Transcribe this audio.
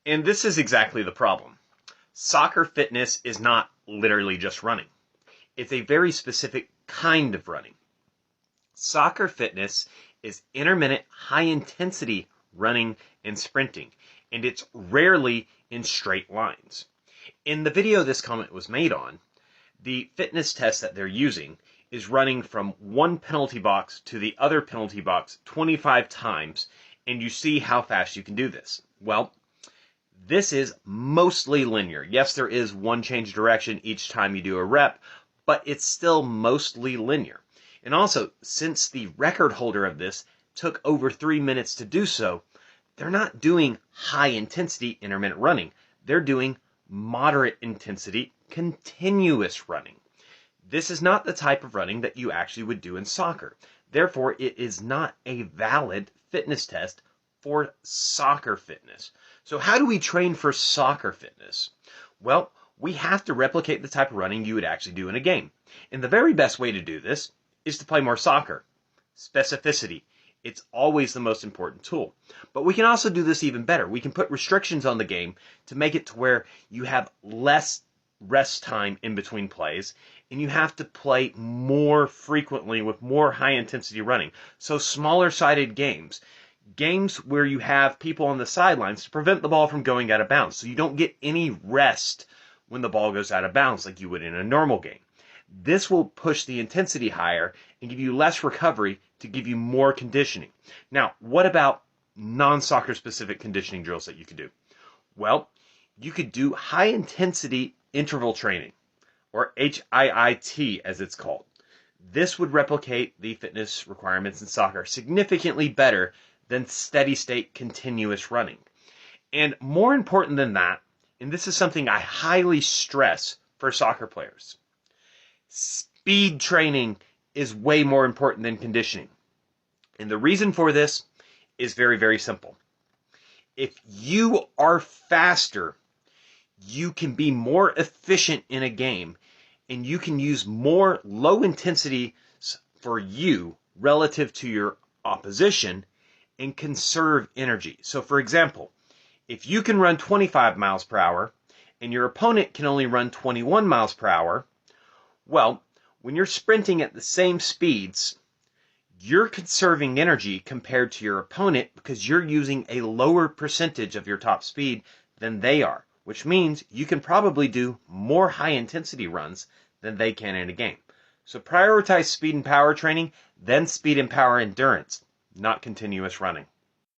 And this is exactly the problem. Soccer fitness is not literally just running. It's a very specific kind of running. Soccer fitness is intermittent, high-intensity running and sprinting, and it's rarely in straight lines. In the video this comment was made on, the fitness test that they're using is running from one penalty box to the other penalty box 25 times, and you see how fast you can do this. Well, this is mostly linear. Yes, there is one change of direction each time you do a rep, but it's still mostly linear. And also, since the record holder of this took over 3 minutes to do so, they're not doing high intensity intermittent running. They're doing moderate intensity continuous running. This is not the type of running that you actually would do in soccer. Therefore, it is not a valid fitness test for soccer fitness. So how do we train for soccer fitness? Well, we have to replicate the type of running you would actually do in a game. And the very best way to do this is to play more soccer. Specificity. It's always the most important tool. But we can also do this even better. We can put restrictions on the game to make it to where you have less rest time in between plays, and you have to play more frequently with more high-intensity running. So smaller-sided games. Games where you have people on the sidelines to prevent the ball from going out of bounds. So you don't get any rest when the ball goes out of bounds like you would in a normal game. This will push the intensity higher and give you less recovery to give you more conditioning. Now, what about non-soccer specific conditioning drills that you could do? Well, you could do high-intensity interval training, or HIIT as it's called. This would replicate the fitness requirements in soccer significantly better than steady-state continuous running. And more important than that, and this is something I highly stress for soccer players, speed training is way more important than conditioning. And the reason for this is very, very simple. If you are faster, you can be more efficient in a game, and you can use more low intensity for you relative to your opposition and conserve energy. So for example, if you can run 25 miles per hour and your opponent can only run 21 miles per hour, well, when you're sprinting at the same speeds, you're conserving energy compared to your opponent because you're using a lower percentage of your top speed than they are, which means you can probably do more high-intensity runs than they can in a game. So prioritize speed and power training, then speed and power endurance, not continuous running.